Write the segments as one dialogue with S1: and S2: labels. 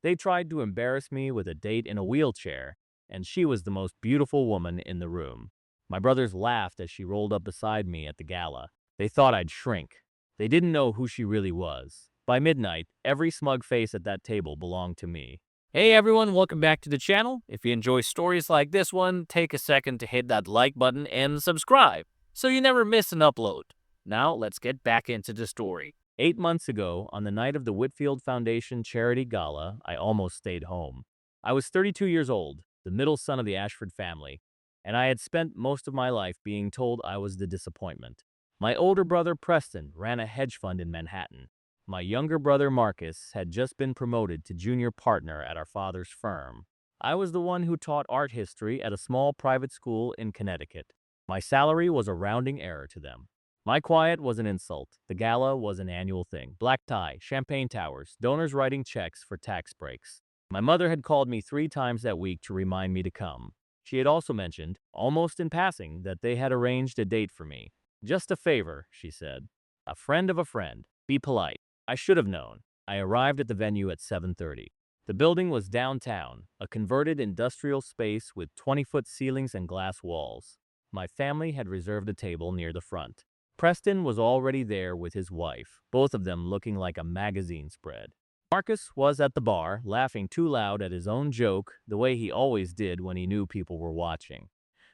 S1: They tried to embarrass me with a date in a wheelchair, and she was the most beautiful woman in the room. My brothers laughed as she rolled up beside me at the gala. They thought I'd shrink. They didn't know who she really was. By midnight, every smug face at that table belonged to me.
S2: Hey everyone, welcome back to the channel. If you enjoy stories like this one, take a second to hit that like button and subscribe so you never miss an upload. Now let's get back into the story.
S1: 8 months ago, on the night of the Whitfield Foundation Charity Gala, I almost stayed home. I was 32 years old, the middle son of the Ashford family, and I had spent most of my life being told I was the disappointment. My older brother Preston ran a hedge fund in Manhattan. My younger brother Marcus had just been promoted to junior partner at our father's firm. I was the one who taught art history at a small private school in Connecticut. My salary was a rounding error to them. My quiet was an insult. The gala was an annual thing. Black tie, champagne towers, donors writing checks for tax breaks. My mother had called me 3 times that week to remind me to come. She had also mentioned, almost in passing, that they had arranged a date for me. Just a favor, she said. A friend of a friend. Be polite. I should have known. I arrived at the venue at 7:30. The building was downtown, a converted industrial space with 20-foot ceilings and glass walls. My family had reserved a table near the front. Preston was already there with his wife, both of them looking like a magazine spread. Marcus was at the bar, laughing too loud at his own joke, the way he always did when he knew people were watching.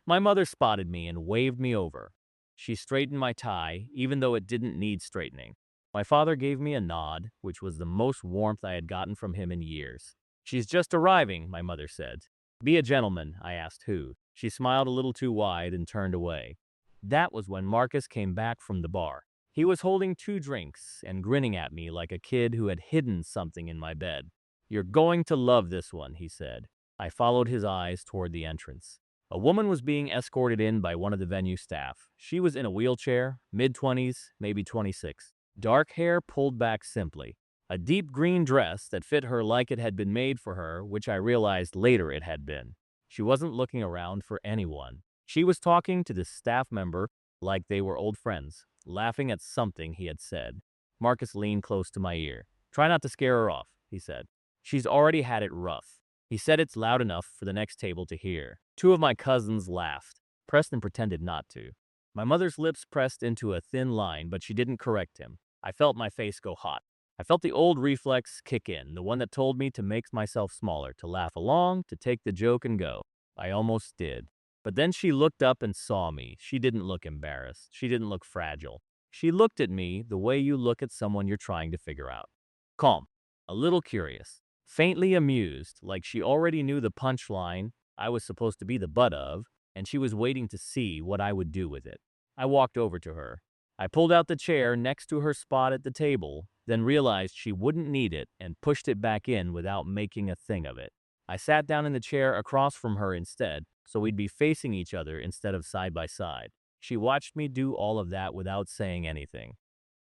S1: My mother spotted me and waved me over. She straightened my tie, even though it didn't need straightening. My father gave me a nod, which was the most warmth I had gotten from him in years. "She's just arriving," my mother said. "Be a gentleman," I asked who. She smiled a little too wide and turned away. That was when Marcus came back from the bar. He was holding 2 drinks and grinning at me like a kid who had hidden something in my bed. "You're going to love this one," he said. I followed his eyes toward the entrance. A woman was being escorted in by one of the venue staff. She was in a wheelchair, mid-20s, maybe 26. Dark hair pulled back simply. A deep green dress that fit her like it had been made for her, which I realized later it had been. She wasn't looking around for anyone. She was talking to this staff member like they were old friends, laughing at something he had said. Marcus leaned close to my ear. "Try not to scare her off," he said. "She's already had it rough." He said it loud enough for the next table to hear. 2 of my cousins laughed. Preston pretended not to. My mother's lips pressed into a thin line, but she didn't correct him. I felt my face go hot. I felt the old reflex kick in, the one that told me to make myself smaller, to laugh along, to take the joke and go. I almost did. But then she looked up and saw me. She didn't look embarrassed. She didn't look fragile. She looked at me the way you look at someone you're trying to figure out. Calm. A little curious. Faintly amused, like she already knew the punchline I was supposed to be the butt of, and she was waiting to see what I would do with it. I walked over to her. I pulled out the chair next to her spot at the table, then realized she wouldn't need it and pushed it back in without making a thing of it. I sat down in the chair across from her instead, so we'd be facing each other instead of side by side. She watched me do all of that without saying anything.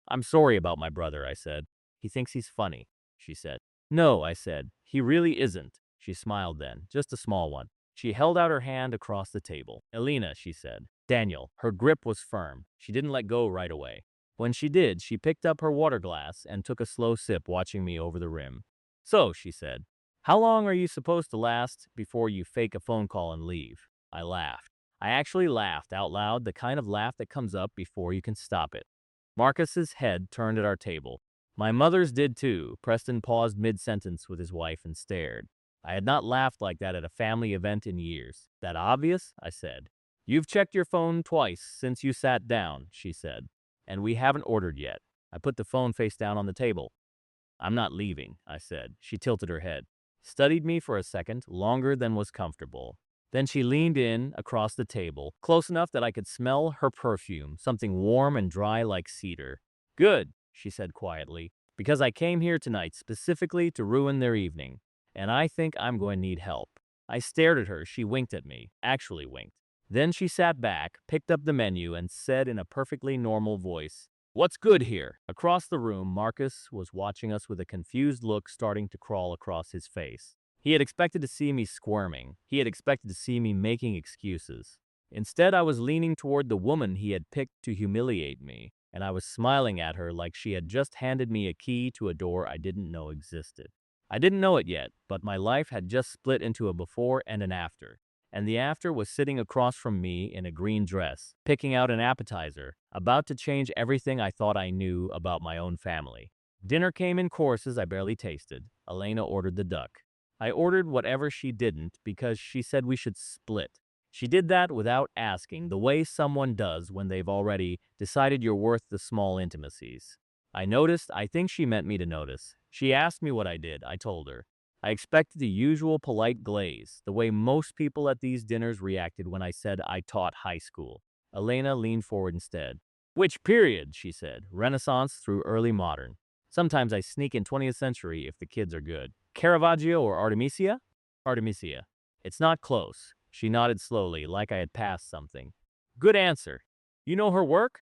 S1: "I'm sorry about my brother," I said. "He thinks he's funny," she said. "No," I said. "He really isn't." She smiled then, just a small one. She held out her hand across the table. "Elena," she said. "Daniel." Her grip was firm. She didn't let go right away. When she did, she picked up her water glass and took a slow sip, watching me over the rim. "So," she said, "how long are you supposed to last before you fake a phone call and leave?" I laughed. I actually laughed out loud, the kind of laugh that comes up before you can stop it. Marcus's head turned at our table. My mother's did too. Preston paused mid-sentence with his wife and stared. I had not laughed like that at a family event in years. "That obvious?" I said. "You've checked your phone twice since you sat down," she said. "And we haven't ordered yet." I put the phone face down on the table. "I'm not leaving," I said. She tilted her head, studied me for a second, longer than was comfortable. Then she leaned in across the table, close enough that I could smell her perfume, something warm and dry like cedar. "Good," she said quietly, "because I came here tonight specifically to ruin their evening, and I think I'm going to need help." I stared at her. She winked at me, actually winked. Then she sat back, picked up the menu, and said in a perfectly normal voice, "What's good here?" Across the room, Marcus was watching us with a confused look starting to crawl across his face. He had expected to see me squirming. He had expected to see me making excuses. Instead, I was leaning toward the woman he had picked to humiliate me, and I was smiling at her like she had just handed me a key to a door I didn't know existed. I didn't know it yet, but my life had just split into a before and an after. And the after was sitting across from me in a green dress, picking out an appetizer, about to change everything I thought I knew about my own family. Dinner came in courses I barely tasted. Elena ordered the duck. I ordered whatever she didn't because she said we should split. She did that without asking, the way someone does when they've already decided you're worth the small intimacies. I noticed, I think she meant me to notice. She asked me what I did. I told her. I expected the usual polite glaze, the way most people at these dinners reacted when I said I taught high school. Elena leaned forward instead. Which period? She said. Renaissance through early modern. Sometimes I sneak in 20th century if the kids are good. Caravaggio or Artemisia? Artemisia. It's not close. She nodded slowly, like I had passed something. Good answer. You know her work?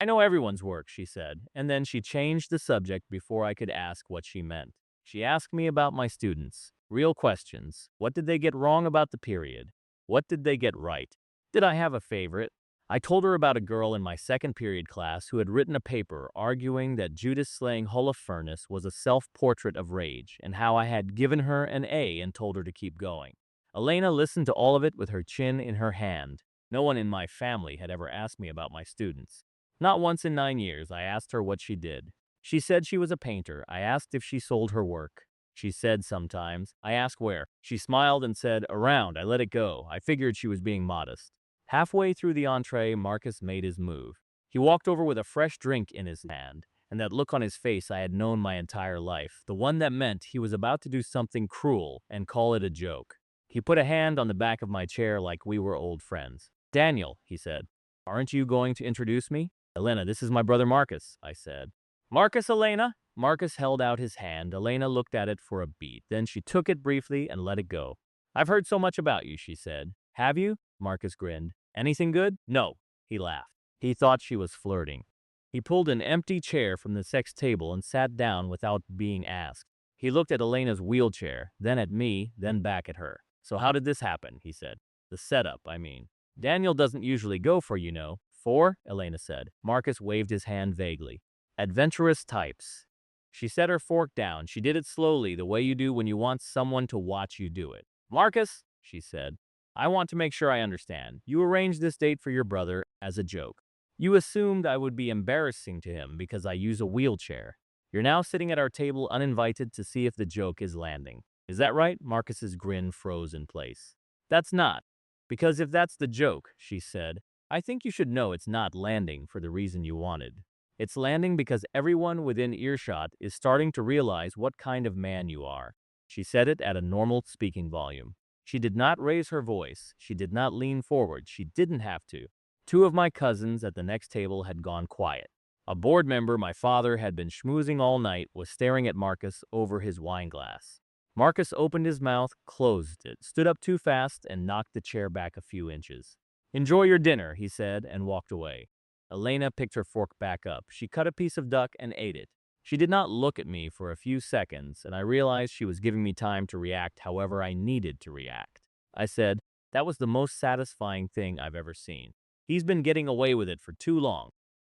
S1: I know everyone's work, she said, and then she changed the subject before I could ask what she meant. She asked me about my students. Real questions. What did they get wrong about the period? What did they get right? Did I have a favorite? I told her about a girl in my second period class who had written a paper arguing that Judas slaying Holofernes was a self-portrait of rage, and how I had given her an A and told her to keep going. Elena listened to all of it with her chin in her hand. No one in my family had ever asked me about my students. Not once in 9 years. I asked her what she did. She said she was a painter. I asked if she sold her work. She said sometimes. I asked where. She smiled and said, around. I let it go. I figured she was being modest. Halfway through the entree, Marcus made his move. He walked over with a fresh drink in his hand, and that look on his face I had known my entire life, the one that meant he was about to do something cruel and call it a joke. He put a hand on the back of my chair like we were old friends. Daniel, he said, aren't you going to introduce me? Elena, this is my brother Marcus, I said. Marcus, Elena? Marcus held out his hand. Elena looked at it for a beat. Then she took it briefly and let it go. I've heard so much about you, she said. Have you? Marcus grinned. Anything good? No, he laughed. He thought she was flirting. He pulled an empty chair from the sex table and sat down without being asked. He looked at Elena's wheelchair, then at me, then back at her. So how did this happen? He said. The setup, I mean. Daniel doesn't usually go for, you know. For? Elena said. Marcus waved his hand vaguely. Adventurous types. She set her fork down. She did it slowly, the way you do when you want someone to watch you do it. Marcus, she said, I want to make sure I understand. You arranged this date for your brother as a joke. You assumed I would be embarrassing to him because I use a wheelchair. You're now sitting at our table uninvited to see if the joke is landing. Is that right? Marcus's grin froze in place. That's not. Because if that's the joke, she said, I think you should know it's not landing for the reason you wanted. It's landing because everyone within earshot is starting to realize what kind of man you are. She said it at a normal speaking volume. She did not raise her voice. She did not lean forward. She didn't have to. Two of my cousins at the next table had gone quiet. A board member my father had been schmoozing all night was staring at Marcus over his wine glass. Marcus opened his mouth, closed it, stood up too fast, and knocked the chair back a few inches. Enjoy your dinner, he said, and walked away. Elena picked her fork back up. She cut a piece of duck and ate it. She did not look at me for a few seconds, and I realized she was giving me time to react however I needed to react. I said, that was the most satisfying thing I've ever seen. He's been getting away with it for too long.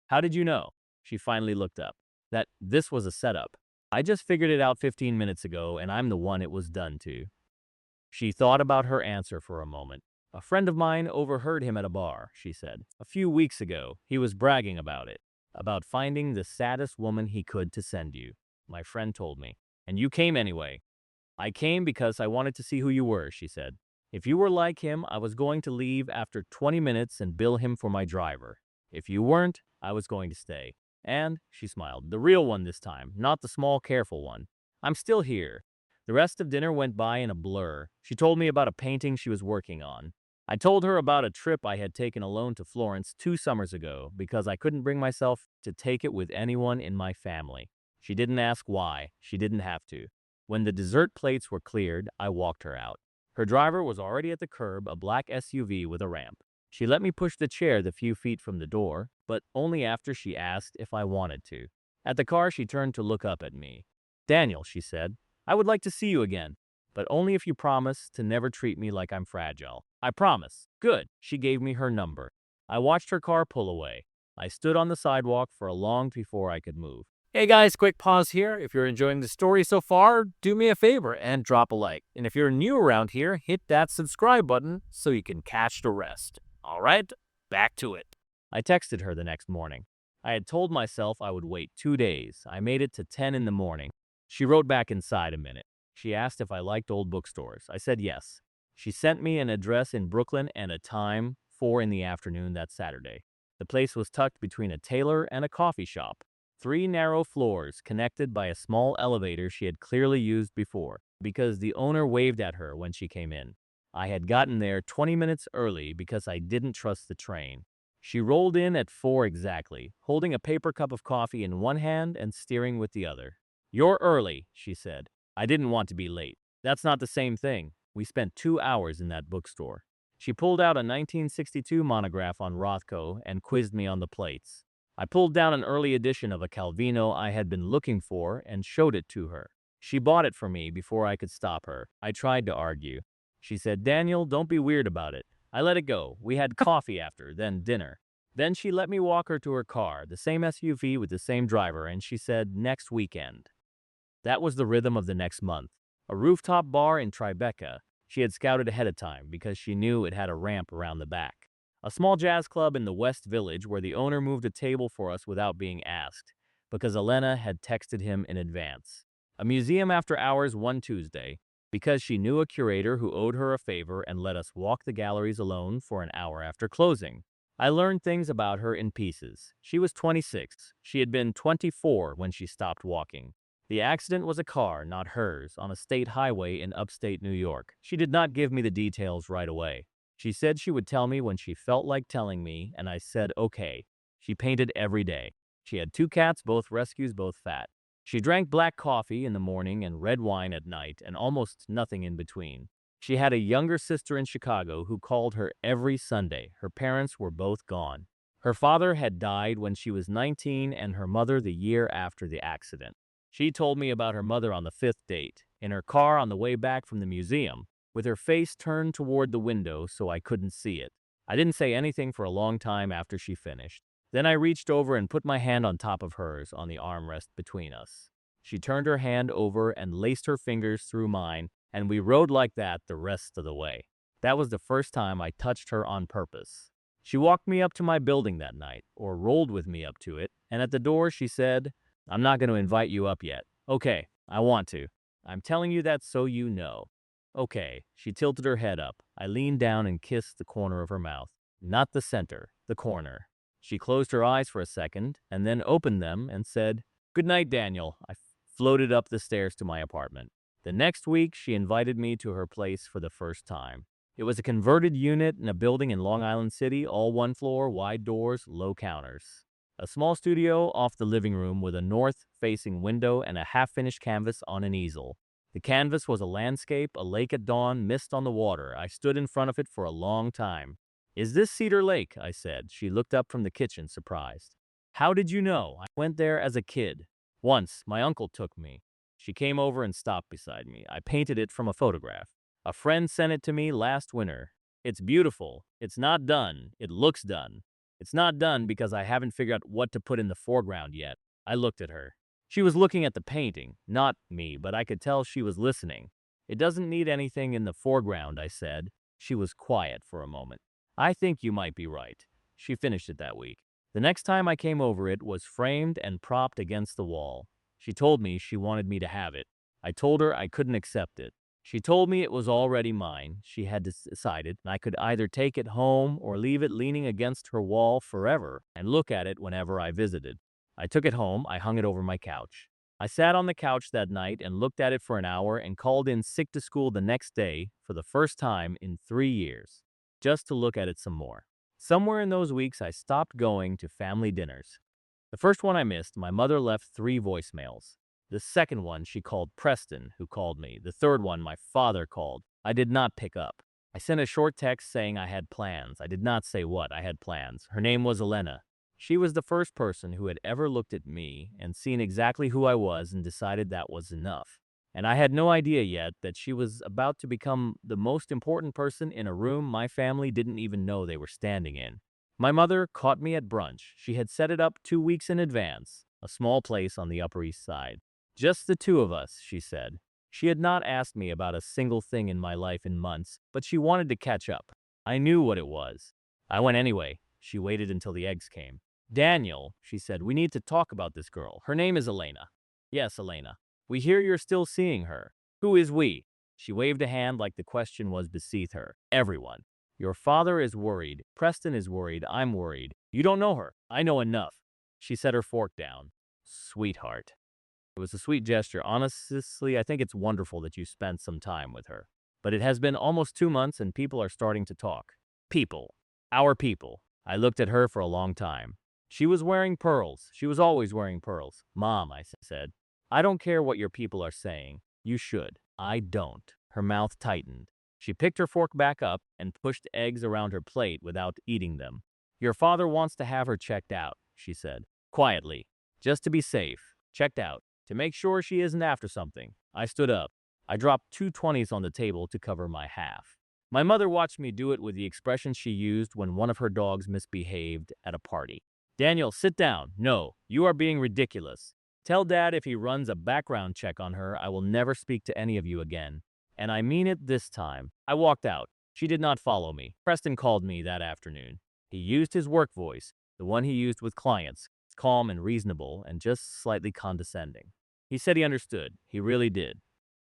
S1: How did you know? She finally looked up. That this was a setup. I just figured it out 15 minutes ago, and I'm the one it was done to. She thought about her answer for a moment. A friend of mine overheard him at a bar, she said. A few weeks ago, he was bragging about it, about finding the saddest woman he could to send you. My friend told me. And you came anyway. I came because I wanted to see who you were, she said. If you were like him, I was going to leave after 20 minutes and bill him for my driver. If you weren't, I was going to stay. And, she smiled, the real one this time, not the small, careful one. I'm still here. The rest of dinner went by in a blur. She told me about a painting she was working on. I told her about a trip I had taken alone to Florence 2 summers ago because I couldn't bring myself to take it with anyone in my family. She didn't ask why. She didn't have to. When the dessert plates were cleared, I walked her out. Her driver was already at the curb, a black SUV with a ramp. She let me push the chair the few feet from the door, but only after she asked if I wanted to. At the car, she turned to look up at me. Daniel, she said, I would like to see you again, but only if you promise to never treat me like I'm fragile. I promise. Good. She gave me her number. I watched her car pull away. I stood on the sidewalk for a long before I could move.
S2: Hey guys, quick pause here. If you're enjoying the story so far, do me a favor and drop a like. And if you're new around here, hit that subscribe button so you can catch the rest. All right, back to it.
S1: I texted her the next morning. I had told myself I would wait 2 days. I made it to 10 in the morning. She wrote back inside a minute. She asked if I liked old bookstores. I said yes. She sent me an address in Brooklyn and a time, 4 in the afternoon that Saturday. The place was tucked between a tailor and a coffee shop. 3 narrow floors connected by a small elevator she had clearly used before, because the owner waved at her when she came in. I had gotten there 20 minutes early because I didn't trust the train. She rolled in at 4 exactly, holding a paper cup of coffee in one hand and steering with the other. "You're early," she said. I didn't want to be late. That's not the same thing. We spent 2 hours in that bookstore. She pulled out a 1962 monograph on Rothko and quizzed me on the plates. I pulled down an early edition of a Calvino I had been looking for and showed it to her. She bought it for me before I could stop her. I tried to argue. She said, "Daniel, don't be weird about it." I let it go. We had coffee after, then dinner. Then she let me walk her to her car, the same SUV with the same driver, and she said, "Next weekend." That was the rhythm of the next month. A rooftop bar in Tribeca she had scouted ahead of time because she knew it had a ramp around the back. A small jazz club in the West Village where the owner moved a table for us without being asked, because Elena had texted him in advance. A museum after hours one Tuesday, because she knew a curator who owed her a favor and let us walk the galleries alone for an hour after closing. I learned things about her in pieces. She was 26. She had been 24 when she stopped walking. The accident was a car, not hers, on a state highway in upstate New York. She did not give me the details right away. She said she would tell me when she felt like telling me, and I said okay. She painted every day. She had 2 cats, both rescues, both fat. She drank black coffee in the morning and red wine at night, and almost nothing in between. She had a younger sister in Chicago who called her every Sunday. Her parents were both gone. Her father had died when she was 19 and her mother the year after the accident. She told me about her mother on the 5th date, in her car on the way back from the museum, with her face turned toward the window so I couldn't see it. I didn't say anything for a long time after she finished. Then I reached over and put my hand on top of hers on the armrest between us. She turned her hand over and laced her fingers through mine, and we rode like that the rest of the way. That was the first time I touched her on purpose. She walked me up to my building that night, or rolled with me up to it, and at the door she said, "I'm not going to invite you up yet." "Okay, I want to. I'm telling you that so you know." "Okay." She tilted her head up. I leaned down and kissed the corner of her mouth. Not the center, the corner. She closed her eyes for a second, and then opened them and said, "Good night, Daniel." I floated up the stairs to my apartment. The next week, she invited me to her place for the first time. It was a converted unit in a building in Long Island City, all one floor, wide doors, low counters. A small studio off the living room with a north-facing window and a half-finished canvas on an easel. The canvas was a landscape, a lake at dawn, mist on the water. I stood in front of it for a long time. "Is this Cedar Lake?" I said. She looked up from the kitchen, surprised. "How did you know?" "I went there as a kid. Once, my uncle took me." She came over and stopped beside me. I painted it from a photograph. "A friend sent it to me last winter. It's beautiful. It's not done. It looks done. It's not done because I haven't figured out what to put in the foreground yet." I looked at her. She was looking at the painting, not me, but I could tell she was listening. "It doesn't need anything in the foreground," I said. She was quiet for a moment. "I think you might be right." She finished it that week. The next time I came over, it was framed and propped against the wall. She told me she wanted me to have it. I told her I couldn't accept it. She told me it was already mine. She had decided I could either take it home or leave it leaning against her wall forever and look at it whenever I visited. I took it home. I hung it over my couch. I sat on the couch that night and looked at it for an hour and called in sick to school the next day for the first time in 3 years, just to look at it some more. Somewhere in those weeks, I stopped going to family dinners. The first one I missed, my mother left 3 voicemails. The second one, she called Preston, who called me. The third one, my father called. I did not pick up. I sent a short text saying I had plans. I did not say what I had plans. Her name was Elena. She was the first person who had ever looked at me and seen exactly who I was and decided that was enough. And I had no idea yet that she was about to become the most important person in a room my family didn't even know they were standing in. My mother caught me at brunch. She had set it up 2 weeks in advance. a small place on the Upper East Side. Just the two of us, she said. She had not asked me about a single thing in my life in months, but she wanted to catch up. I knew what it was. I went anyway. She waited until the eggs came. Daniel, she said, we need to talk about this girl. Her name is Elena. Yes, Elena. We hear you're still seeing her. Who is we? She waved a hand like the question was beneath her. Everyone. Your father is worried. Preston is worried. I'm worried. You don't know her. I know enough. She set her fork down. Sweetheart. It was a sweet gesture. Honestly, I think it's wonderful that you spent some time with her. But it has been almost 2 months and people are starting to talk. People. Our people. I looked at her for a long time. She was wearing pearls. She was always wearing pearls. Mom, I said, I don't care what your people are saying. You should. I don't. Her mouth tightened. She picked her fork back up and pushed eggs around her plate without eating them. Your father wants to have her checked out, she said, quietly, just to be safe. Checked out, to make sure she isn't after something. I stood up. I dropped 2 20s on the table to cover my half. My mother watched me do it with the expression she used when one of her dogs misbehaved at a party. Daniel, sit down. No, you are being ridiculous. Tell Dad if he runs a background check on her, I will never speak to any of you again. And I mean it this time. I walked out. She did not follow me. Preston called me that afternoon. He used his work voice, the one he used with clients, calm and reasonable and just slightly condescending. He said he understood. He really did.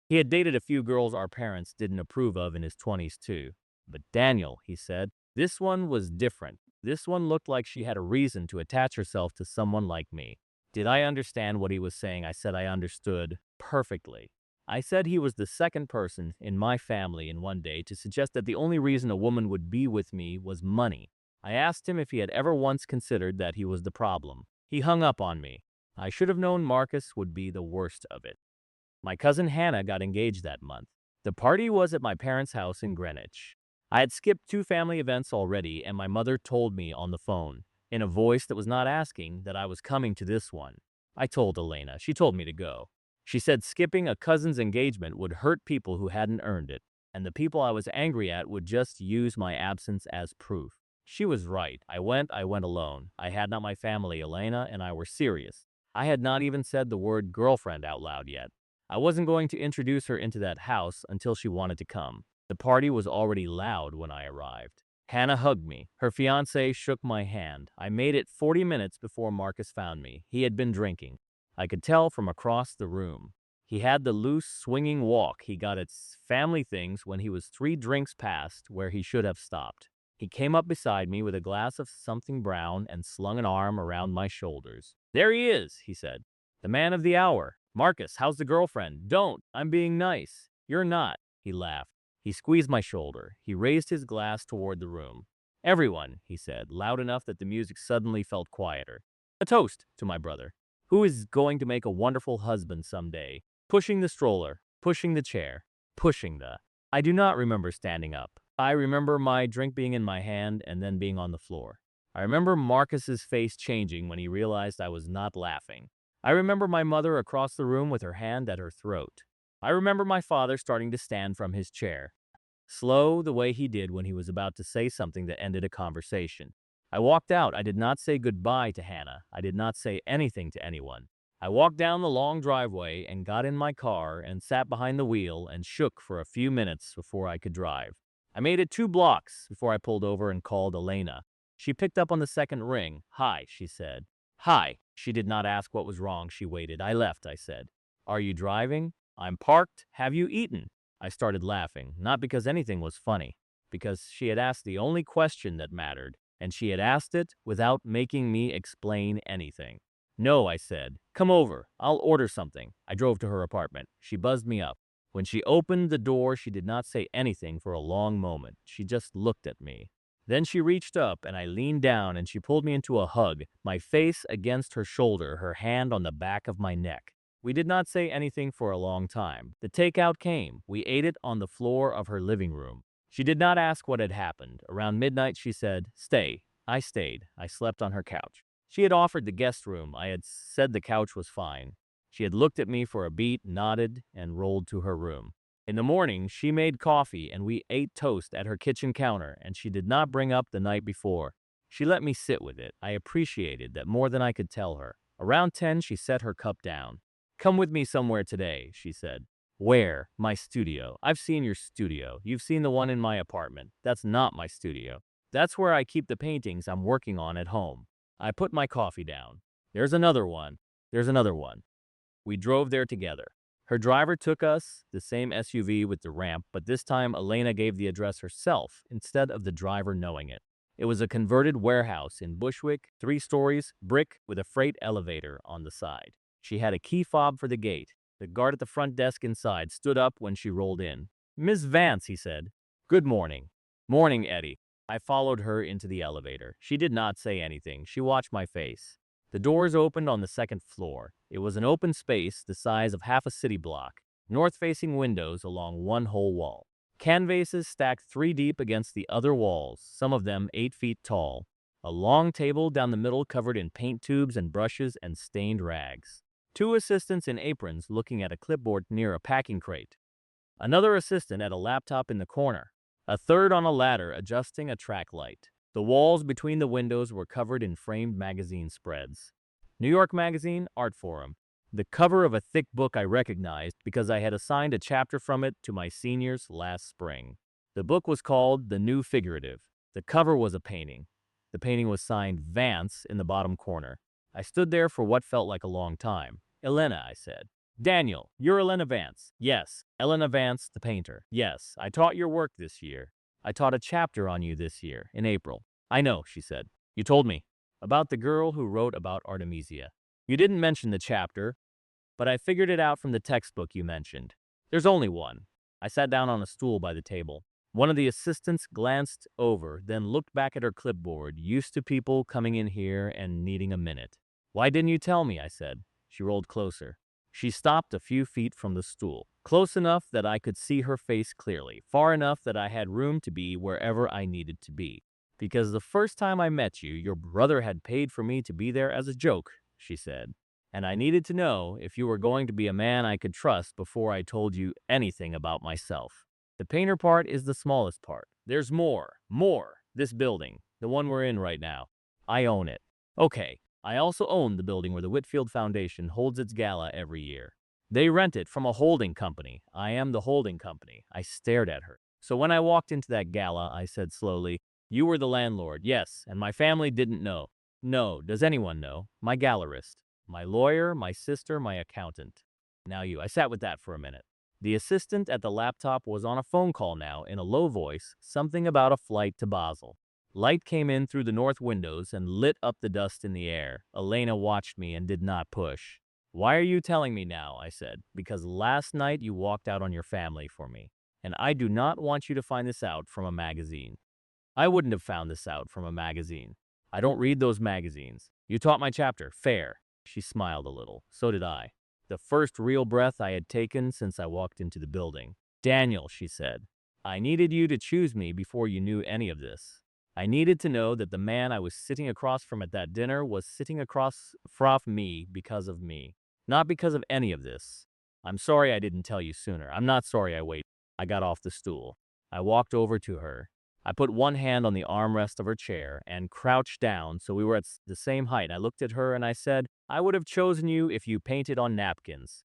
S1: He had dated a few girls our parents didn't approve of in his 20s too. But Daniel, he said, this one was different. This one looked like she had a reason to attach herself to someone like me. Did I understand what he was saying? I said I understood perfectly. I said he was the second person in my family in one day to suggest that the only reason a woman would be with me was money. I asked him if he had ever once considered that he was the problem. He hung up on me. I should have known Marcus would be the worst of it. My cousin Hannah got engaged that month. The party was at my parents' house in Greenwich. I had skipped 2 family events already, and my mother told me on the phone, in a voice that was not asking, that I was coming to this one. I told Elena. She told me to go. She said skipping a cousin's engagement would hurt people who hadn't earned it, and the people I was angry at would just use my absence as proof. She was right. I went alone. I had not my family, Elena, and I were serious. I had not even said the word girlfriend out loud yet. I wasn't going to introduce her into that house until she wanted to come. The party was already loud when I arrived. Hannah hugged me. Her fiancé shook my hand. I made it 40 minutes before Marcus found me. He had been drinking. I could tell from across the room. He had the loose, swinging walk he got at family things when he was 3 drinks past where he should have stopped. He came up beside me with a glass of something brown and slung an arm around my shoulders. There he is, he said. The man of the hour. Marcus, how's the girlfriend? Don't. I'm being nice. You're not. He laughed. He squeezed my shoulder. He raised his glass toward the room. Everyone, he said, loud enough that the music suddenly felt quieter. A toast to my brother, who is going to make a wonderful husband someday. Pushing the stroller, pushing the chair, pushing the... I do not remember standing up. I remember my drink being in my hand and then being on the floor. I remember Marcus's face changing when he realized I was not laughing. I remember my mother across the room with her hand at her throat. I remember my father starting to stand from his chair, slow the way he did when he was about to say something that ended a conversation. I walked out. I did not say goodbye to Hannah. I did not say anything to anyone. I walked down the long driveway and got in my car and sat behind the wheel and shook for a few minutes before I could drive. I made it 2 blocks before I pulled over and called Elena. She picked up on the second ring. Hi, she said. Hi. She did not ask what was wrong. She waited. I left, I said. Are you driving? I'm parked. Have you eaten? I started laughing, not because anything was funny, because she had asked the only question that mattered, and she had asked it without making me explain anything. No, I said. Come over. I'll order something. I drove to her apartment. She buzzed me up. When she opened the door, she did not say anything for a long moment. She just looked at me. Then she reached up, and I leaned down, and she pulled me into a hug, my face against her shoulder, her hand on the back of my neck. We did not say anything for a long time. The takeout came. We ate it on the floor of her living room. She did not ask what had happened. Around midnight, she said, Stay. I stayed. I slept on her couch. She had offered the guest room. I had said the couch was fine. She had looked at me for a beat, nodded, and rolled to her room. In the morning, she made coffee, and we ate toast at her kitchen counter, and she did not bring up the night before. She let me sit with it. I appreciated that more than I could tell her. Around 10, she set her cup down. Come with me somewhere today, she said. Where? My studio. I've seen your studio. You've seen the one in my apartment. That's not my studio. That's where I keep the paintings I'm working on at home. I put my coffee down. There's another one. There's another one. We drove there together. Her driver took us, the same SUV with the ramp, but this time Elena gave the address herself instead of the driver knowing it. It was a converted warehouse in Bushwick, 3 stories, brick with a freight elevator on the side. She had a key fob for the gate. The guard at the front desk inside stood up when she rolled in. Miss Vance, he said. Good morning. Morning, Eddie. I followed her into the elevator. She did not say anything. She watched my face. The doors opened on the second floor. It was an open space the size of half a city block, north-facing windows along one whole wall. Canvases stacked 3 deep against the other walls, some of them 8 feet tall. A long table down the middle covered in paint tubes and brushes and stained rags. 2 assistants in aprons looking at a clipboard near a packing crate. Another assistant at a laptop in the corner. A third on a ladder adjusting a track light. The walls between the windows were covered in framed magazine spreads. New York Magazine, Art Forum. The cover of a thick book I recognized because I had assigned a chapter from it to my seniors last spring. The book was called The New Figurative. The cover was a painting. The painting was signed Vance in the bottom corner. I stood there for what felt like a long time. Elena, I said. Daniel, you're Elena Vance. Yes. Elena Vance, the painter. Yes, I taught your work this year. I taught a chapter on you this year, in April. I know, she said. You told me. About the girl who wrote about Artemisia. You didn't mention the chapter, but I figured it out from the textbook you mentioned. There's only one. I sat down on a stool by the table. One of the assistants glanced over, then looked back at her clipboard, used to people coming in here and needing a minute. Why didn't you tell me? I said. She rolled closer. She stopped a few feet from the stool, close enough that I could see her face clearly, far enough that I had room to be wherever I needed to be. Because the first time I met you, your brother had paid for me to be there as a joke, she said. And I needed to know if you were going to be a man I could trust before I told you anything about myself. The painter part is the smallest part. There's more. This building, the one we're in right now. I own it. Okay, I also own the building where the Whitfield Foundation holds its gala every year. They rent it from a holding company. I am the holding company. I stared at her. So when I walked into that gala, I said slowly, you were the landlord, yes, and my family didn't know. No, does anyone know? My gallerist. My lawyer, my sister, my accountant. Now you. I sat with that for a minute. The assistant at the laptop was on a phone call now in a low voice, something about a flight to Basel. Light came in through the north windows and lit up the dust in the air. Elena watched me and did not push. Why are you telling me now? I said. Because last night you walked out on your family for me. And I do not want you to find this out from a magazine. I wouldn't have found this out from a magazine. I don't read those magazines. You taught my chapter. Fair. She smiled a little. So did I. The first real breath I had taken since I walked into the building. Daniel, she said, I needed you to choose me before you knew any of this. I needed to know that the man I was sitting across from at that dinner was sitting across from me because of me, not because of any of this. I'm sorry I didn't tell you sooner. I'm not sorry I waited. I got off the stool. I walked over to her. I put one hand on the armrest of her chair and crouched down so we were at the same height. I looked at her and I said, I would have chosen you if you painted on napkins.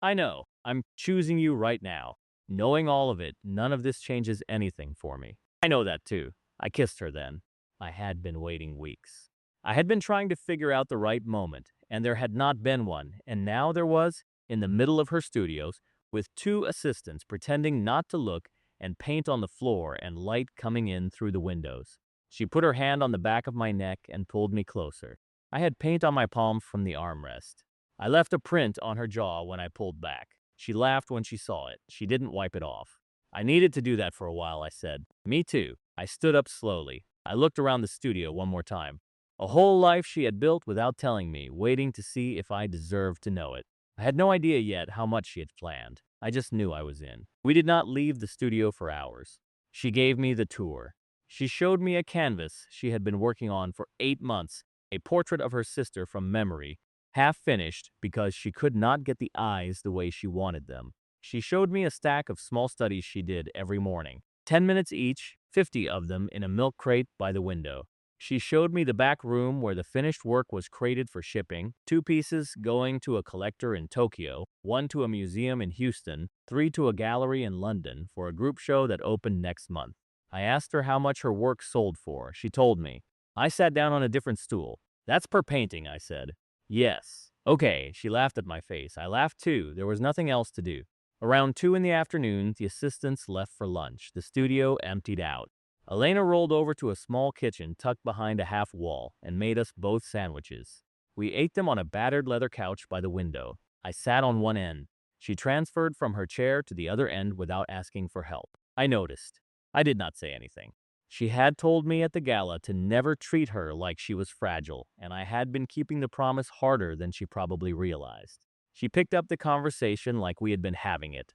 S1: I know. I'm choosing you right now. Knowing all of it, none of this changes anything for me. I know that too. I kissed her then. I had been waiting weeks. I had been trying to figure out the right moment, and there had not been one, and now there was, in the middle of her studios, with 2 assistants pretending not to look and paint on the floor and light coming in through the windows. She put her hand on the back of my neck and pulled me closer. I had paint on my palm from the armrest. I left a print on her jaw when I pulled back. She laughed when she saw it. She didn't wipe it off. I needed to do that for a while, I said. Me too. I stood up slowly. I looked around the studio one more time. A whole life she had built without telling me, waiting to see if I deserved to know it. I had no idea yet how much she had planned. I just knew I was in. We did not leave the studio for hours. She gave me the tour. She showed me a canvas she had been working on for 8 months, a portrait of her sister from memory, half finished because she could not get the eyes the way she wanted them. She showed me a stack of small studies she did every morning, 10 minutes each, 50 of them in a milk crate by the window. She showed me the back room where the finished work was crated for shipping, two pieces going to a collector in Tokyo, one to a museum in Houston, three to a gallery in London for a group show that opened next month. I asked her how much her work sold for. She told me. I sat down on a different stool. That's per painting, I said. Yes. Okay, she laughed at my face. I laughed too. There was nothing else to do. Around 2 in the afternoon, the assistants left for lunch. The studio emptied out. Elena rolled over to a small kitchen tucked behind a half wall and made us both sandwiches. We ate them on a battered leather couch by the window. I sat on one end. She transferred from her chair to the other end without asking for help. I noticed. I did not say anything. She had told me at the gala to never treat her like she was fragile, and I had been keeping the promise harder than she probably realized. She picked up the conversation like we had been having it.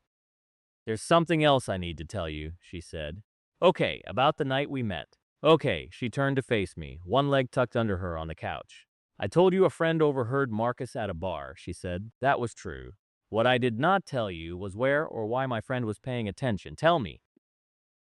S1: There's something else I need to tell you, she said. Okay, about the night we met. Okay, she turned to face me, one leg tucked under her on the couch. I told you a friend overheard Marcus at a bar, she said. That was true. What I did not tell you was where or why my friend was paying attention. Tell me.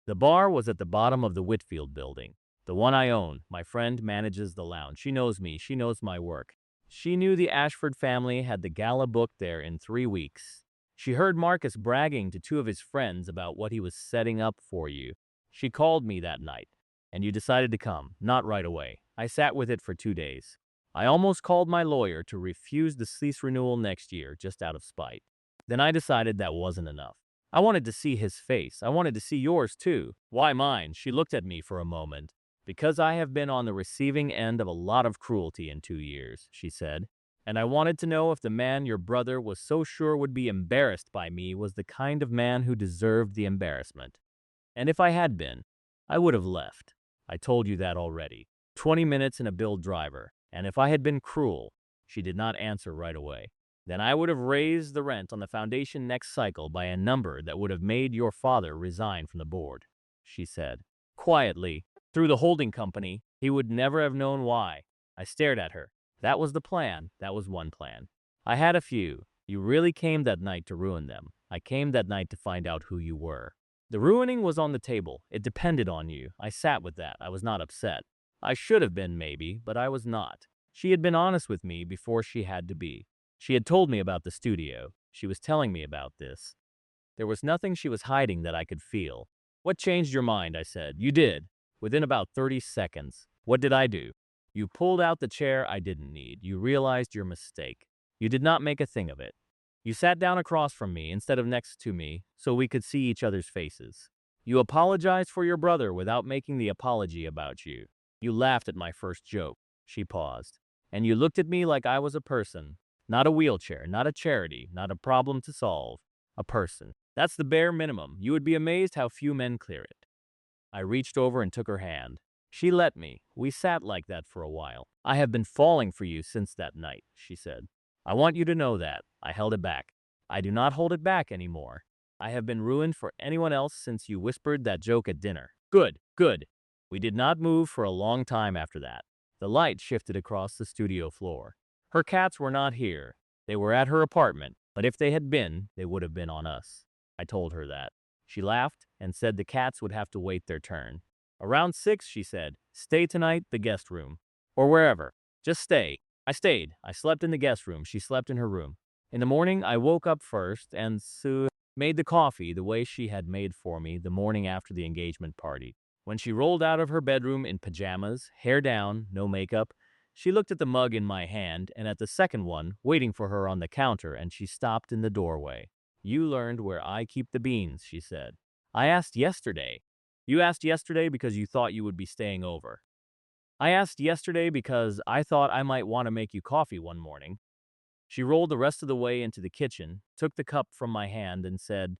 S1: The bar was at the bottom of the Whitfield building. The one I own. My friend manages the lounge. She knows me. She knows my work. She knew the Ashford family had the gala booked there in 3 weeks. She heard Marcus bragging to two of his friends about what he was setting up for you. She called me that night, and you decided to come, not right away. I sat with it for 2 days. I almost called my lawyer to refuse the lease renewal next year just out of spite. Then I decided that wasn't enough. I wanted to see his face. I wanted to see yours too. Why mine? She looked at me for a moment. Because I have been on the receiving end of a lot of cruelty in 2 years, she said. And I wanted to know if the man your brother was so sure would be embarrassed by me was the kind of man who deserved the embarrassment. And if I had been, I would have left. I told you that already. 20 minutes in a Bill driver. And if I had been cruel, she did not answer right away. Then I would have raised the rent on the foundation next cycle by a number that would have made your father resign from the board, she said. Quietly, through the holding company, he would never have known why. I stared at her. That was the plan. That was one plan. I had a few. You really came that night to ruin them. I came that night to find out who you were. The ruining was on the table. It depended on you. I sat with that. I was not upset. I should have been, maybe, but I was not. She had been honest with me before she had to be. She had told me about the studio. She was telling me about this. There was nothing she was hiding that I could feel. What changed your mind? I said. You did. Within about 30 seconds. What did I do? You pulled out the chair I didn't need. You realized your mistake. You did not make a thing of it. You sat down across from me instead of next to me so we could see each other's faces. You apologized for your brother without making the apology about you. You laughed at my first joke. She paused. And you looked at me like I was a person. Not a wheelchair, not a charity, not a problem to solve. A person. That's the bare minimum. You would be amazed how few men clear it. I reached over and took her hand. She let me. We sat like that for a while. I have been falling for you since that night, she said. I want you to know that. I held it back. I do not hold it back anymore. I have been ruined for anyone else since you whispered that joke at dinner. Good, good. We did not move for a long time after that. The light shifted across the studio floor. Her cats were not here. They were at her apartment, but if they had been, they would have been on us. I told her that. She laughed and said the cats would have to wait their turn. Around 6, she said, stay tonight, the guest room. Or wherever. Just stay. I stayed. I slept in the guest room. She slept in her room. In the morning, I woke up first, and Sue made the coffee the way she had made for me the morning after the engagement party. When she rolled out of her bedroom in pajamas, hair down, no makeup, she looked at the mug in my hand and at the second one waiting for her on the counter, and she stopped in the doorway. You learned where I keep the beans, she said. I asked yesterday. You asked yesterday because you thought you would be staying over. I asked yesterday because I thought I might want to make you coffee one morning. She rolled the rest of the way into the kitchen, took the cup from my hand, and said,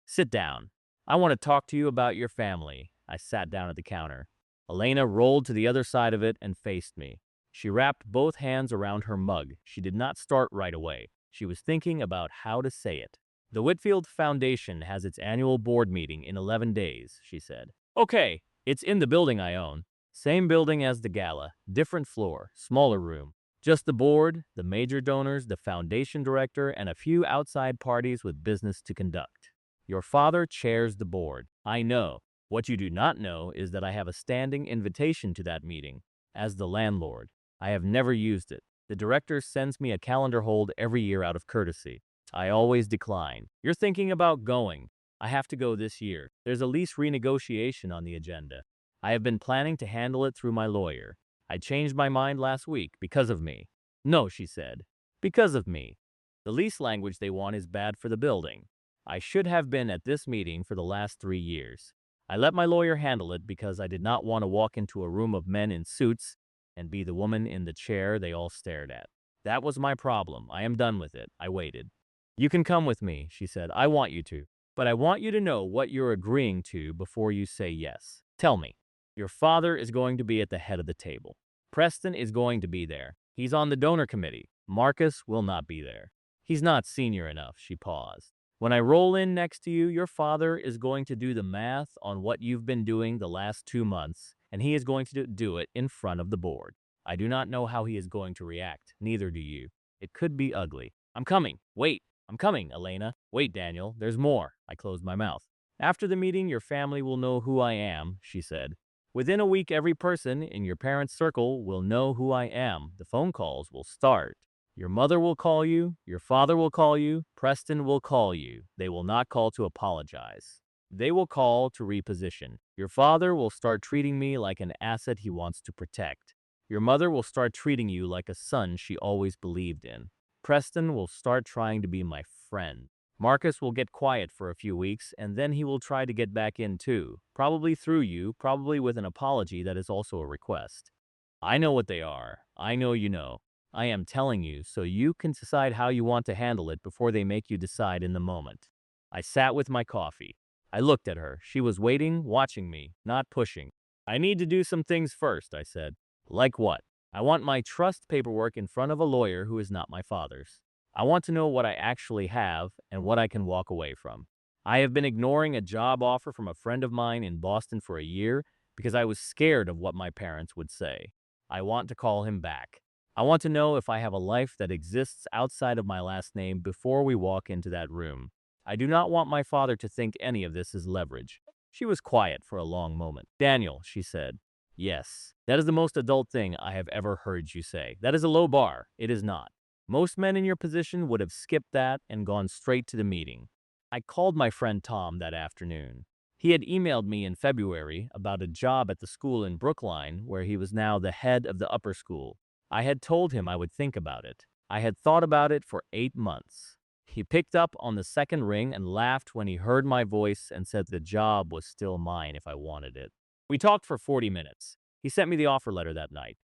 S1: sit down. I want to talk to you about your family. I sat down at the counter. Elena rolled to the other side of it and faced me. She wrapped both hands around her mug. She did not start right away. She was thinking about how to say it. The Whitfield Foundation has its annual board meeting in 11 days, she said. Okay, it's in the building I own. Same building as the gala, different floor, smaller room. Just the board, the major donors, the foundation director, and a few outside parties with business to conduct. Your father chairs the board. I know. What you do not know is that I have a standing invitation to that meeting. As the landlord, I have never used it. The director sends me a calendar hold every year out of courtesy. I always decline. You're thinking about going. I have to go this year. There's a lease renegotiation on the agenda. I have been planning to handle it through my lawyer. I changed my mind last week because of me. No, she said. Because of me. The lease language they want is bad for the building. I should have been at this meeting for the last 3 years. I let my lawyer handle it because I did not want to walk into a room of men in suits and be the woman in the chair they all stared at. That was my problem. I am done with it. I waited. You can come with me, she said. I want you to. But I want you to know what you're agreeing to before you say yes. Tell me. Your father is going to be at the head of the table. Preston is going to be there. He's on the donor committee. Marcus will not be there. He's not senior enough, she paused. When I roll in next to you, your father is going to do the math on what you've been doing the last 2 months, and he is going to do it in front of the board. I do not know how he is going to react. Neither do you. It could be ugly. I'm coming. Wait. I'm coming, Elena. Wait, Daniel. There's more. I closed my mouth. After the meeting, your family will know who I am, she said. Within a week, every person in your parents' circle will know who I am. The phone calls will start. Your mother will call you, your father will call you, Preston will call you. They will not call to apologize. They will call to reposition. Your father will start treating me like an asset he wants to protect. Your mother will start treating you like a son she always believed in. Preston will start trying to be my friend. Marcus will get quiet for a few weeks, and then he will try to get back in too. Probably through you, probably with an apology that is also a request. I know what they are. I know you know. I am telling you so you can decide how you want to handle it before they make you decide in the moment. I sat with my coffee. I looked at her. She was waiting, watching me, not pushing. I need to do some things first, I said. Like what? I want my trust paperwork in front of a lawyer who is not my father's. I want to know what I actually have and what I can walk away from. I have been ignoring a job offer from a friend of mine in Boston for a year because I was scared of what my parents would say. I want to call him back. I want to know if I have a life that exists outside of my last name before we walk into that room. I do not want my father to think any of this is leverage. She was quiet for a long moment. Daniel, she said. Yes, that is the most adult thing I have ever heard you say. That is a low bar. It is not. Most men in your position would have skipped that and gone straight to the meeting. I called my friend Tom that afternoon. He had emailed me in February about a job at the school in Brookline where he was now the head of the upper school. I had told him I would think about it. I had thought about it for 8 months. He picked up on the second ring and laughed when he heard my voice and said the job was still mine if I wanted it. We talked for 40 minutes. He sent me the offer letter that night.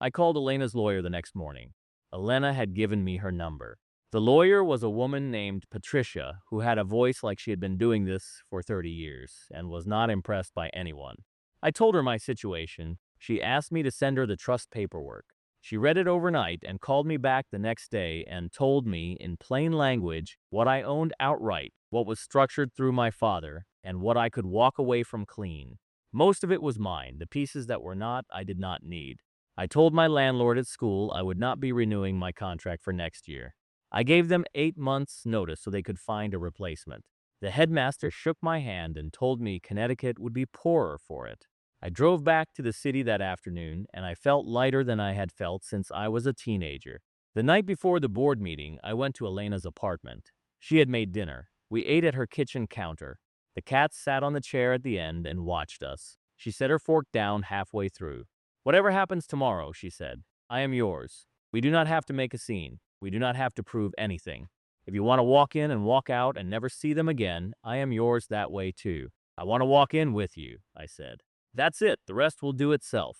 S1: I called Elena's lawyer the next morning. Elena had given me her number. The lawyer was a woman named Patricia who had a voice like she had been doing this for 30 years and was not impressed by anyone. I told her my situation. She asked me to send her the trust paperwork. She read it overnight and called me back the next day and told me in plain language what I owned outright, what was structured through my father, and what I could walk away from clean. Most of it was mine. The pieces that were not, I did not need. I told my landlord at school I would not be renewing my contract for next year. I gave them 8 months' notice so they could find a replacement. The headmaster shook my hand and told me Connecticut would be poorer for it. I drove back to the city that afternoon, and I felt lighter than I had felt since I was a teenager. The night before the board meeting, I went to Elena's apartment. She had made dinner. We ate at her kitchen counter. The cat sat on the chair at the end and watched us. She set her fork down halfway through. Whatever happens tomorrow, she said, I am yours. We do not have to make a scene. We do not have to prove anything. If you want to walk in and walk out and never see them again, I am yours that way too. I want to walk in with you, I said. That's it. The rest will do itself.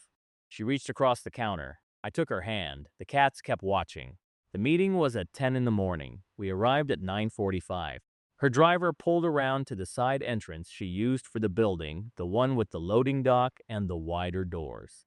S1: She reached across the counter. I took her hand. The cats kept watching. The meeting was at 10 in the morning. We arrived at 9:45. Her driver pulled around to the side entrance she used for the building, the one with the loading dock and the wider doors.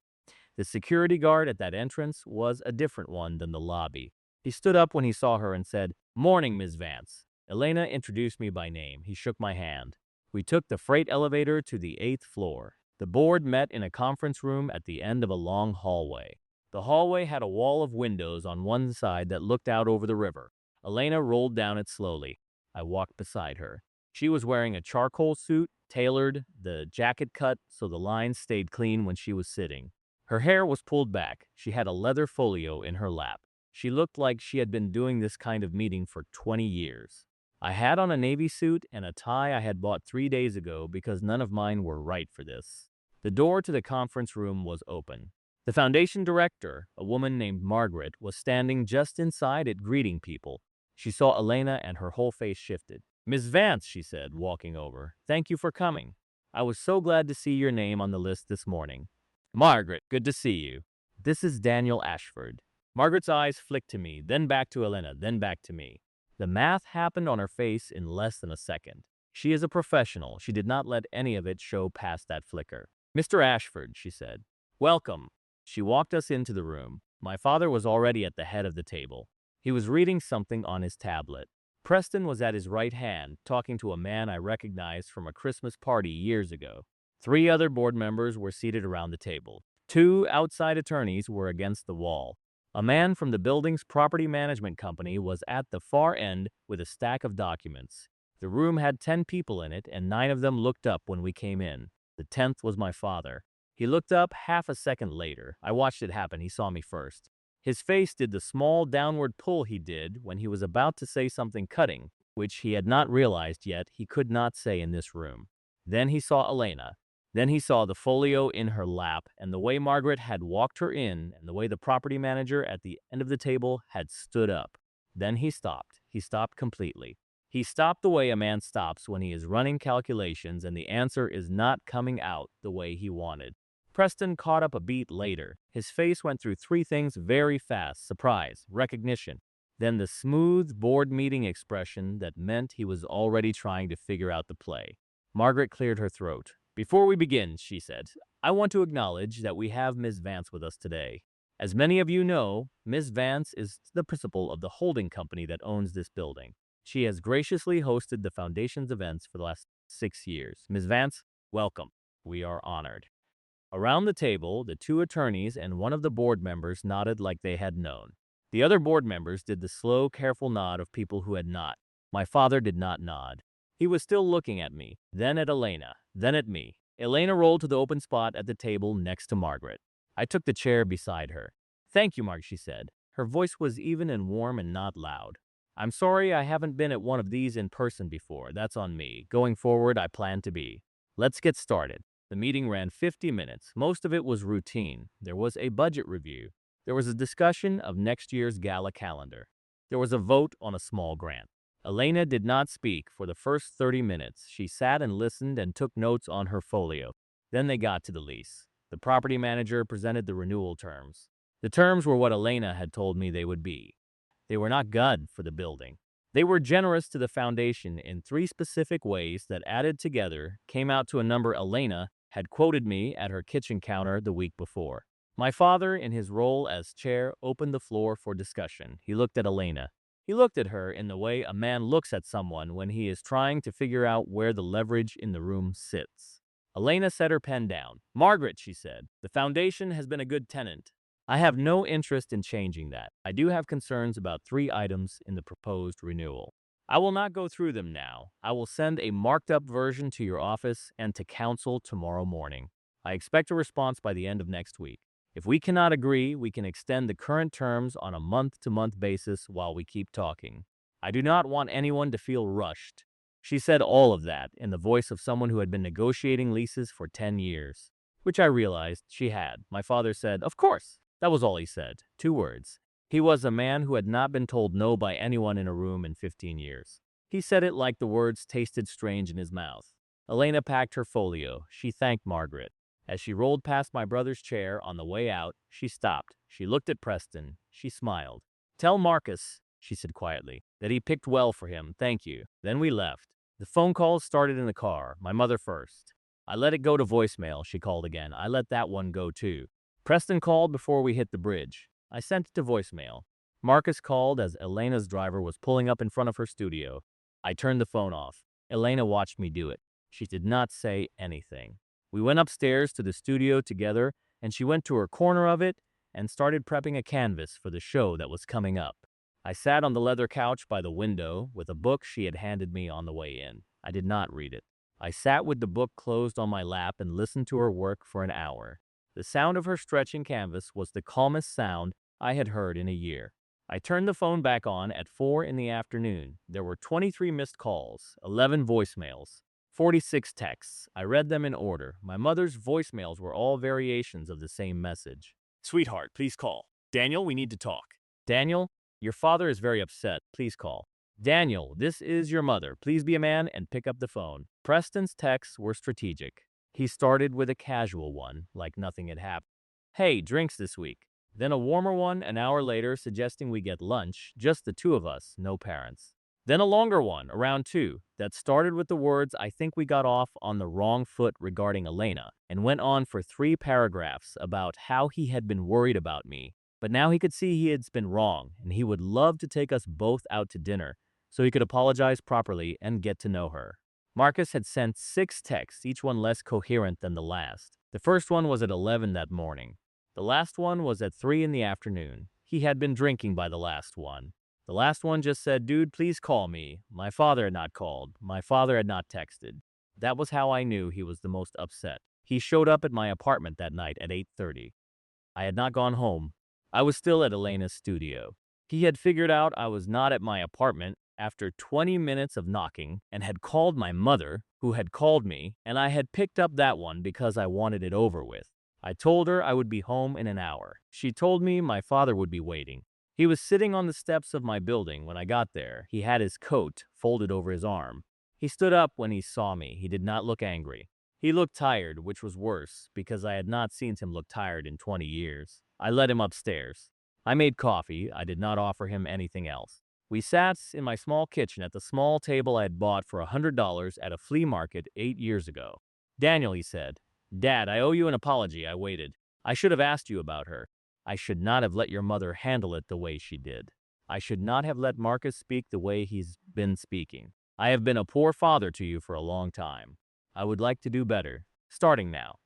S1: The security guard at that entrance was a different one than the lobby. He stood up when he saw her and said, Morning, Ms. Vance. Elena introduced me by name. He shook my hand. We took the freight elevator to the 8th floor. The board met in a conference room at the end of a long hallway. The hallway had a wall of windows on one side that looked out over the river. Elena rolled down it slowly. I walked beside her. She was wearing a charcoal suit, tailored, the jacket cut so the lines stayed clean when she was sitting. Her hair was pulled back. She had a leather folio in her lap. She looked like she had been doing this kind of meeting for 20 years. I had on a navy suit and a tie I had bought 3 days ago because none of mine were right for this. The door to the conference room was open. The foundation director, a woman named Margaret, was standing just inside it greeting people. She saw Elena and her whole face shifted. "Miss Vance," she said, walking over, "thank you for coming. I was so glad to see your name on the list this morning." "Margaret, good to see you. This is Daniel Ashford." Margaret's eyes flicked to me, then back to Elena, then back to me. The math happened on her face in less than a second. She is a professional. She did not let any of it show past that flicker. "Mr. Ashford," she said. "Welcome." She walked us into the room. My father was already at the head of the table. He was reading something on his tablet. Preston was at his right hand, talking to a man I recognized from a Christmas party years ago. 3 other board members were seated around the table. 2 outside attorneys were against the wall. A man from the building's property management company was at the far end with a stack of documents. The room had 10 people in it, and 9 of them looked up when we came in. The 10th was my father. He looked up half a second later. I watched it happen. He saw me first. His face did the small downward pull he did when he was about to say something cutting, which he had not realized yet he could not say in this room. Then he saw Elena. Then he saw the folio in her lap, and the way Margaret had walked her in, and the way the property manager at the end of the table had stood up. Then he stopped. He stopped completely. He stopped the way a man stops when he is running calculations and the answer is not coming out the way he wanted. Preston caught up a beat later. His face went through 3 things very fast: surprise, recognition, then the smooth board meeting expression that meant he was already trying to figure out the play. Margaret cleared her throat. "Before we begin," she said, "I want to acknowledge that we have Miss Vance with us today. As many of you know, Miss Vance is the principal of the holding company that owns this building. She has graciously hosted the Foundation's events for the last 6 years. Miss Vance, welcome. We are honored." Around the table, the 2 attorneys and one of the board members nodded like they had known. The other board members did the slow, careful nod of people who had not. My father did not nod. He was still looking at me, then at Elena, then at me. Elena rolled to the open spot at the table next to Margaret. I took the chair beside her. "Thank you, Mark," she said. Her voice was even and warm and not loud. "I'm sorry I haven't been at one of these in person before. That's on me. Going forward, I plan to be. Let's get started." The meeting ran 50 minutes. Most of it was routine. There was a budget review. There was a discussion of next year's gala calendar. There was a vote on a small grant. Elena did not speak for the first 30 minutes. She sat and listened and took notes on her folio. Then they got to the lease. The property manager presented the renewal terms. The terms were what Elena had told me they would be. They were not good for the building. They were generous to the foundation in 3 specific ways that added together came out to a number Elena had quoted me at her kitchen counter the week before. My father, in his role as chair, opened the floor for discussion. He looked at Elena. He looked at her in the way a man looks at someone when he is trying to figure out where the leverage in the room sits. Elena set her pen down. "Margaret," she said, "the foundation has been a good tenant. I have no interest in changing that. I do have concerns about 3 items in the proposed renewal. I will not go through them now. I will send a marked up version to your office and to council tomorrow morning. I expect a response by the end of next week. If we cannot agree, we can extend the current terms on a month-to-month basis while we keep talking. I do not want anyone to feel rushed." She said all of that in the voice of someone who had been negotiating leases for 10 years, which I realized she had. My father said, "Of course." That was all he said. 2 words. He was a man who had not been told no by anyone in a room in 15 years. He said it like the words tasted strange in his mouth. Elena packed her folio. She thanked Margaret. As she rolled past my brother's chair on the way out, she stopped. She looked at Preston. She smiled. "Tell Marcus," she said quietly, "that he picked well for him. Thank you." Then we left. The phone calls started in the car. My mother first. "I let it go to voicemail," she called again. "I let that one go too." Preston called before we hit the bridge. I sent it to voicemail. Marcus called as Elena's driver was pulling up in front of her studio. I turned the phone off. Elena watched me do it. She did not say anything. We went upstairs to the studio together, and she went to her corner of it and started prepping a canvas for the show that was coming up. I sat on the leather couch by the window with a book she had handed me on the way in. I did not read it. I sat with the book closed on my lap and listened to her work for an hour. The sound of her stretching canvas was the calmest sound I had heard in a year. I turned the phone back on at 4 in the afternoon. There were 23 missed calls, 11 voicemails, 46 texts. I read them in order. My mother's voicemails were all variations of the same message. Sweetheart, please call. Daniel, we need to talk. Daniel, your father is very upset. Please call. Daniel, this is your mother. Please be a man and pick up the phone. Preston's texts were strategic. He started with a casual one, like nothing had happened. Hey, drinks this week. Then a warmer one an hour later suggesting we get lunch, just the two of us, no parents. Then a longer one, around 2, that started with the words I think we got off on the wrong foot regarding Elena, and went on for 3 paragraphs about how he had been worried about me. But now he could see he had been wrong, and he would love to take us both out to dinner, so he could apologize properly and get to know her. Marcus had sent 6 texts, each one less coherent than the last. The first one was at 11 that morning. The last one was at 3 in the afternoon. He had been drinking by the last one. The last one just said, dude, please call me. My father had not called. My father had not texted. That was how I knew he was the most upset. He showed up at my apartment that night at 8:30. I had not gone home. I was still at Elena's studio. He had figured out I was not at my apartment after 20 minutes of knocking and had called my mother, who had called me, and I had picked up that one because I wanted it over with. I told her I would be home in an hour. She told me my father would be waiting. He was sitting on the steps of my building when I got there. He had his coat folded over his arm. He stood up when he saw me. He did not look angry. He looked tired, which was worse, because I had not seen him look tired in 20 years. I led him upstairs. I made coffee. I did not offer him anything else. We sat in my small kitchen at the small table I had bought for $100 at a flea market 8 years ago. Daniel, he said. Dad, I owe you an apology. I waited. I should have asked you about her. I should not have let your mother handle it the way she did. I should not have let Marcus speak the way he's been speaking. I have been a poor father to you for a long time. I would like to do better, starting now.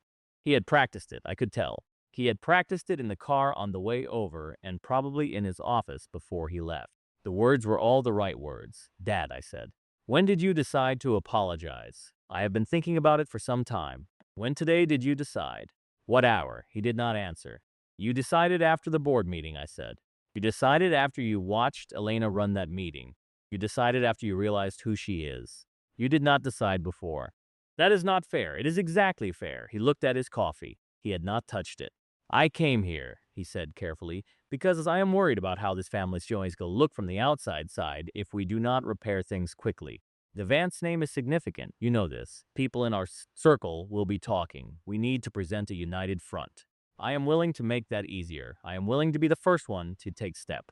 S1: He had practiced it, I could tell. He had practiced it in the car on the way over and probably in his office before he left. The words were all the right words. Dad, I said. When did you decide to apologize? I have been thinking about it for some time. When today did you decide? What hour? He did not answer. You decided after the board meeting, I said. You decided after you watched Elena run that meeting. You decided after you realized who she is. You did not decide before. That is not fair. It is exactly fair. He looked at his coffee. He had not touched it. I came here, he said carefully, because I am worried about how this family's showings will look from the outside side if we do not repair things quickly. The Vance name is significant. You know this. People in our circle will be talking. We need to present a united front. I am willing to make that easier. I am willing to be the first one to take step.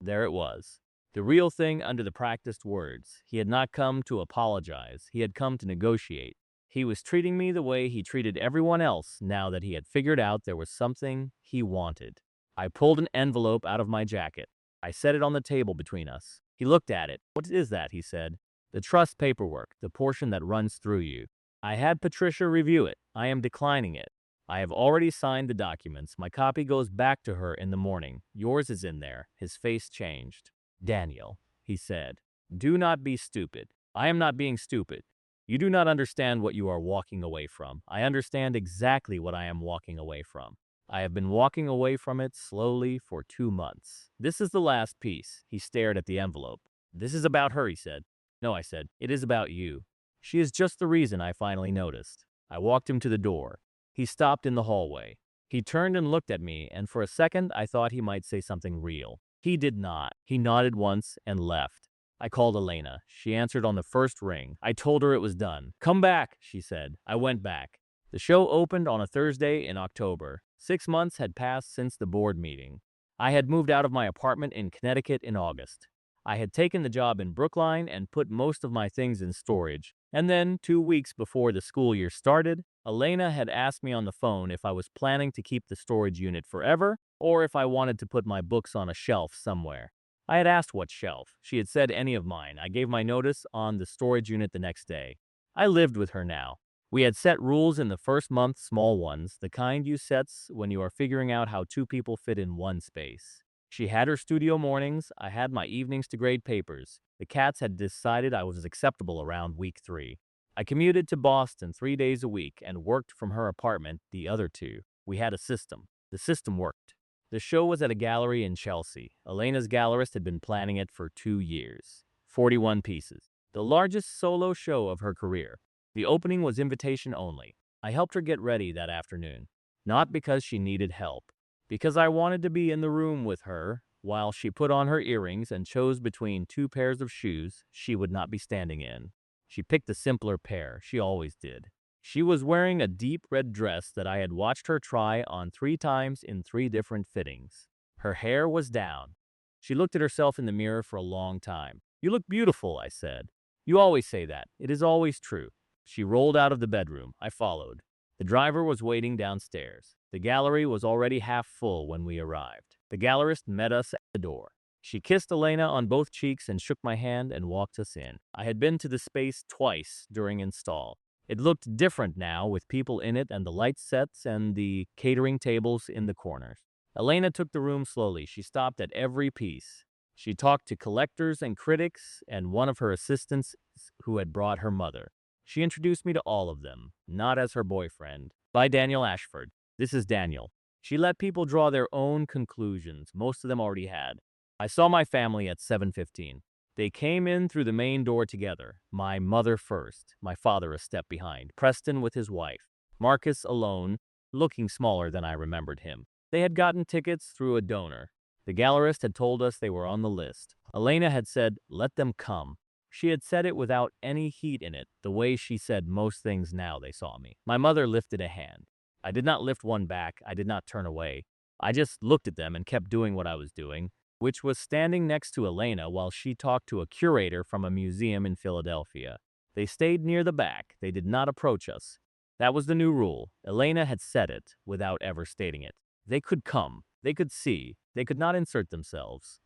S1: There it was. The real thing under the practiced words. He had not come to apologize. He had come to negotiate. He was treating me the way he treated everyone else now that he had figured out there was something he wanted. I pulled an envelope out of my jacket. I set it on the table between us. He looked at it. What is that? He said. The trust paperwork, the portion that runs through you. I had Patricia review it. I am declining it. I have already signed the documents. My copy goes back to her in the morning. Yours is in there. His face changed. Daniel, he said, do not be stupid. I am not being stupid. You do not understand what you are walking away from. I understand exactly what I am walking away from. I have been walking away from it slowly for 2 months. This is the last piece. He stared at the envelope. This is about her, he said. No, I said, it is about you. She is just the reason I finally noticed. I walked him to the door. He stopped in the hallway. He turned and looked at me, and for a second I thought he might say something real. He did not. He nodded once and left. I called Elena. She answered on the first ring. I told her it was done. Come back, she said. I went back. The show opened on a Thursday in October. 6 months had passed since the board meeting. I had moved out of my apartment in Connecticut in August. I had taken the job in Brookline and put most of my things in storage. And then, 2 weeks before the school year started, Elena had asked me on the phone if I was planning to keep the storage unit forever or if I wanted to put my books on a shelf somewhere. I had asked what shelf. She had said any of mine. I gave my notice on the storage unit the next day. I lived with her now. We had set rules in the first month, small ones, the kind you sets when you are figuring out how 2 people fit in one space. She had her studio mornings. I had my evenings to grade papers. The cats had decided I was acceptable around week 3. I commuted to Boston 3 days a week and worked from her apartment the other 2. We had a system. The system worked. The show was at a gallery in Chelsea. Elena's gallerist had been planning it for 2 years. 41 pieces. The largest solo show of her career. The opening was invitation only. I helped her get ready that afternoon. Not because she needed help. Because I wanted to be in the room with her while she put on her earrings and chose between two pairs of shoes she would not be standing in. She picked the simpler pair. She always did. She was wearing a deep red dress that I had watched her try on 3 times in 3 different fittings. Her hair was down. She looked at herself in the mirror for a long time. "You look beautiful," I said. "You always say that. It is always true." She rolled out of the bedroom. I followed. The driver was waiting downstairs. The gallery was already half full when we arrived. The gallerist met us at the door. She kissed Elena on both cheeks and shook my hand and walked us in. I had been to the space twice during install. It looked different now, with people in it and the light sets and the catering tables in the corners. Elena took the room slowly. She stopped at every piece. She talked to collectors and critics and one of her assistants who had brought her mother. She introduced me to all of them, not as her boyfriend. "By Daniel Ashford. This is Daniel." She let people draw their own conclusions. Most of them already had. I saw my family at 7:15. They came in through the main door together. My mother first, my father a step behind, Preston with his wife, Marcus alone, looking smaller than I remembered him. They had gotten tickets through a donor. The gallerist had told us they were on the list. Elena had said, "Let them come." She had said it without any heat in it, the way she said most things now they saw me. My mother lifted a hand. I did not lift one back. I did not turn away. I just looked at them and kept doing what I was doing, which was standing next to Elena while she talked to a curator from a museum in Philadelphia. They stayed near the back. They did not approach us. That was the new rule. Elena had said it without ever stating it. They could come. They could see. They could not insert themselves.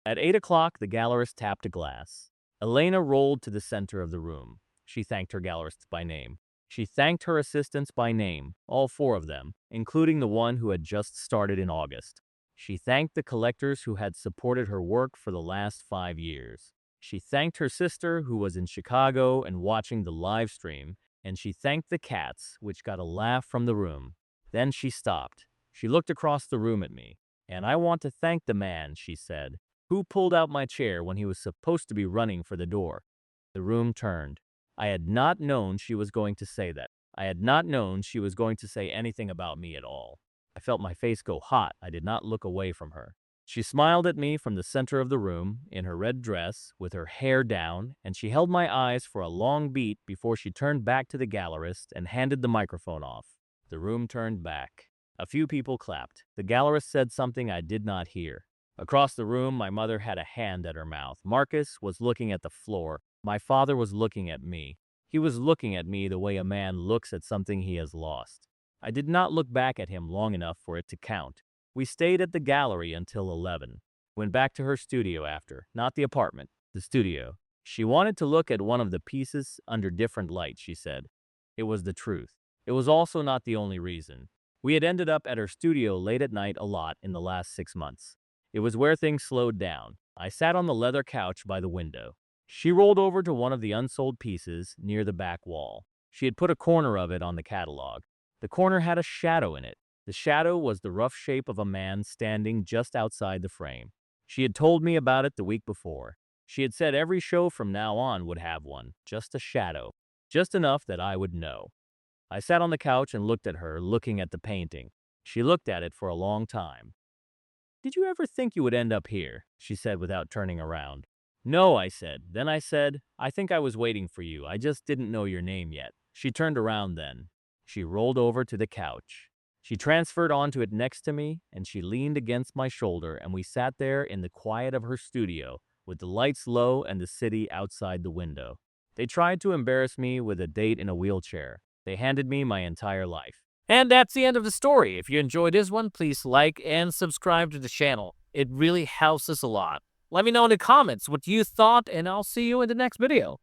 S1: At 8 o'clock, the gallerist tapped a glass. Elena rolled to the center of the room. She thanked her gallerists by name. She thanked her assistants by name, all 4 of them, including the one who had just started in August. She thanked the collectors who had supported her work for the last 5 years. She thanked her sister who was in Chicago and watching the live stream, and she thanked the cats, which got a laugh from the room. Then she stopped. She looked across the room at me. "And I want to thank the man," she said, "who pulled out my chair when he was supposed to be running for the door." The room turned. I had not known she was going to say that. I had not known she was going to say anything about me at all. I felt my face go hot. I did not look away from her. She smiled at me from the center of the room, in her red dress, with her hair down, and she held my eyes for a long beat before she turned back to the gallerist and handed the microphone off. The room turned back. A few people clapped. The gallerist said something I did not hear. Across the room, my mother had a hand at her mouth. Marcus was looking at the floor. My father was looking at me. He was looking at me the way a man looks at something he has lost. I did not look back at him long enough for it to count. We stayed at the gallery until 11. Went back to her studio after, not the apartment, the studio. She wanted to look at one of the pieces under different light, she said. It was the truth. It was also not the only reason. We had ended up at her studio late at night a lot in the last 6 months. It was where things slowed down. I sat on the leather couch by the window. She rolled over to one of the unsold pieces near the back wall. She had put a corner of it on the catalog. The corner had a shadow in it. The shadow was the rough shape of a man standing just outside the frame. She had told me about it the week before. She had said every show from now on would have one, just a shadow, just enough that I would know. I sat on the couch and looked at her, looking at the painting. She looked at it for a long time. "Did you ever think you would end up here?" she said without turning around. "No," I said. Then I said, "I think I was waiting for you. I just didn't know your name yet." She turned around then. She rolled over to the couch. She transferred onto it next to me, and she leaned against my shoulder, and we sat there in the quiet of her studio, with the lights low and the city outside the window. They tried to embarrass me with a date in a wheelchair. They handed me my entire life.
S2: And that's the end of the story. If you enjoyed this one, please like and subscribe to the channel. It really helps us a lot. Let me know in the comments what you thought, and I'll see you in the next video.